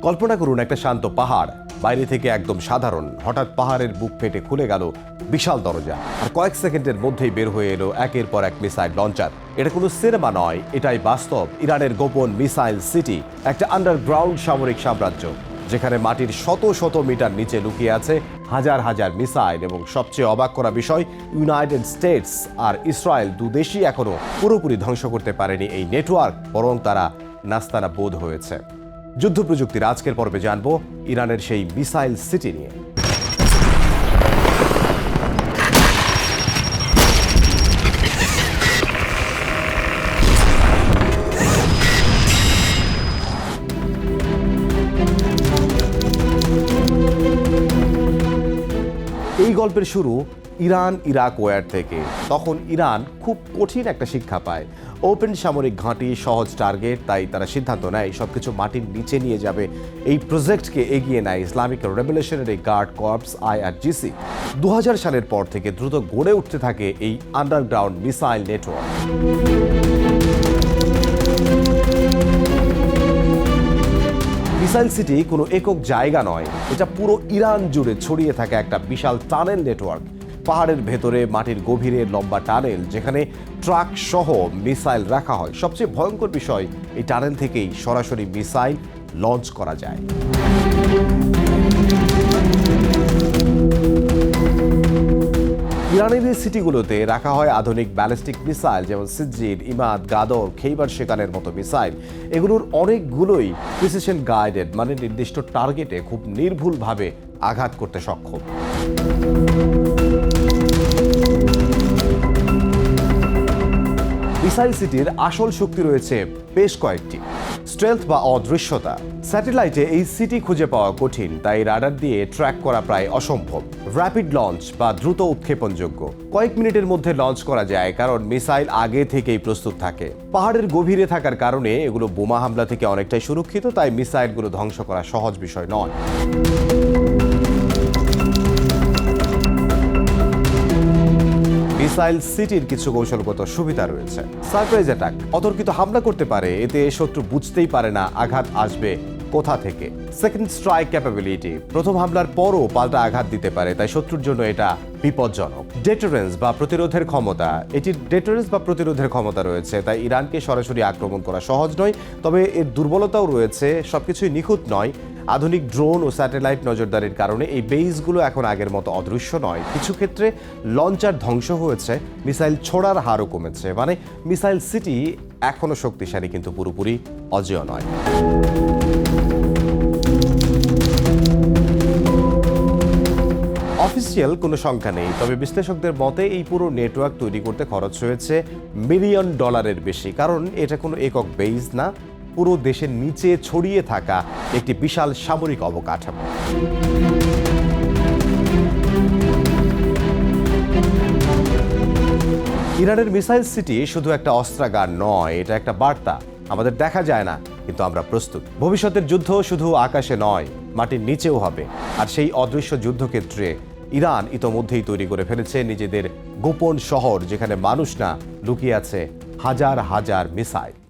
কল্পনা করুন একটা শান্ত পাহাড়, বাইরে থেকে একদম সাধারণ, হঠাৎ পাহাড়ের বুক ফেটে খুলে গেল বিশাল দরজা, আর কয়েক সেকেন্ডের মধ্যেই বের হয়ে এলো একের পর এক মিসাইল লঞ্চার। এটা কোনো সিনেমা নয়, এটাই বাস্তব। ইরানের গোপন মিসাইল সিটি, একটা আন্ডারগ্রাউন্ড সামরিক সাম্রাজ্য, যেখানে মাটির শত শত মিটার নিচে লুকিয়ে আছে হাজার হাজার মিসাইল। এবং সবচেয়ে অবাক করা বিষয়, ইউনাইটেড স্টেটস আর ইসরায়েল দুদেশই এখনো পুরোপুরি ধ্বংস করতে পারেনি এই নেটওয়ার্ক, বরং তারা নাস্তানা বোধ হয়েছে। যুদ্ধ প্রযুক্তির আজকের পর্বে জানবো ইরানের সেই মিসাইল সিটি নিয়ে। এই গল্পের শুরু ইরান ইরাক ওয়ার থেকে। তখন ইরান খুব কঠিন একটা শিক্ষা পায়। ওপেন সামরিক ঘাঁটি, সহজ টার্গেট, তাই তারা সিদ্ধান্ত নেয় সবকিছু মাটির নিচে নিয়ে যাবে। এই প্রজেক্টকে এগিয়ে নেয় Islamic revolutionary guard corps IRGC। 2000 সালের পর থেকে দ্রুত গড়ে উঠতে থাকে এই underground missile network. Missile city কোনো একক জায়গা নয়, এটা পুরো ইরান জুড়ে ছড়িয়ে থাকা একটা বিশাল টানেল নেটওয়ার্ক। পাহাড়ের ভেতরে মাটির গভীরে লম্বা টানেল, যেখানে ট্রাক সহ মিসাইল রাখা হয়। সবচেয়ে ভয়ঙ্কর বিষয়, এই টানেল থেকেই সরাসরি মিসাইল লঞ্চ করা যায়। ইরানের এই সিটিগুলোতে রাখা হয় আধুনিক ব্যালিস্টিক মিসাইল, যেমন সিজ্জির, ইমাদ, গাদর, খেইবার শেকানের মতো মিসাইল। এগুলোর অনেকগুলোই প্রিসিশন গাইডেড, মানে নির্দিষ্ট টার্গেটে খুব নির্ভুলভাবে আঘাত করতে সক্ষম। মিসাইল সিটির আসল শক্তি রয়েছে বেশ কয়েকটি। স্ট্রেলথ বা অদৃশ্যতা। স্যাটেলাইটে এই সিটি খুঁজে পাওয়া কঠিন, তাই রাডার দিয়ে ট্র্যাক করা প্রায় অসম্ভব। র্যাপিড লঞ্চ বা দ্রুত উৎক্ষেপণযোগ্য, কয়েক মিনিটের মধ্যে লঞ্চ করা যায়, কারণ মিসাইল আগে থেকেই প্রস্তুত থাকে। পাহাড়ের গভীরে থাকার কারণে এগুলো বোমা হামলা থেকে অনেকটাই সুরক্ষিত, তাই মিসাইলগুলো ধ্বংস করা সহজ বিষয় নয়। মিসাইল সিটির কিছু কৌশলগত সুবিধা রয়েছে। সারপ্রাইজ অ্যাটাক, অতর্কিত হামলা করতে পারে, এতে শত্রু বুঝতেই পারে না আঘাত আসবে কোথা থেকে। সেকেন্ড স্ট্রাইক ক্যাপাবিলিটি, প্রথম হামলার পরও পাল্টা আঘাত দিতে পারে, তাই শত্রুর জন্য এটা বিপজ্জনক। ডেটারেন্স বা প্রতিরোধের ক্ষমতা, এটির ডেটারেন্স বা প্রতিরোধের ক্ষমতা রয়েছে, তাই ইরানকে সরাসরি আক্রমণ করা সহজ নয়। তবে এর দুর্বলতাও রয়েছে, সবকিছুই নিখুঁত নয়। আধুনিক ড্রোন ও স্যাটেলাইট নজরদারির কারণে এই বেসগুলো এখন আগের মতো অদৃশ্য নয়। কিছু ক্ষেত্রে লঞ্চার ধ্বংস হয়েছে, মিসাইল ছোড়ার হারও কমেছে। মানে মিসাইল সিটি এখনো শক্তিশালী, কিন্তু পুরোপুরি অজেয় নয়। অফিসিয়াল কোনো সংখ্যা নেই, তবে বিশ্লেষকদের মতে এই পুরো নেটওয়ার্ক তৈরি করতে খরচ হয়েছে $1 মিলিয়ন বেশি। কারণ এটা কোনো একক বেস না, পুরো দেশের নিচে ছড়িয়ে থাকা একটি বিশাল সামরিক অবকাঠামো। ইরানের মিসাইল সিটি শুধু একটা অস্ত্রাগার নয়, এটা একটা বার্তা। আমাদের দেখা যায় না, কিন্তু আমরা প্রস্তুত। ভবিষ্যতের যুদ্ধ শুধু আকাশে নয়, মাটির নিচেও হবে। আর সেই অদৃশ্য যুদ্ধক্ষেত্রে ইরান ইতোমধ্যেই তৈরি করে ফেলেছে নিজেদের গোপন শহর, যেখানে মানুষ না, লুকিয়ে আছে হাজার হাজার মিসাইল।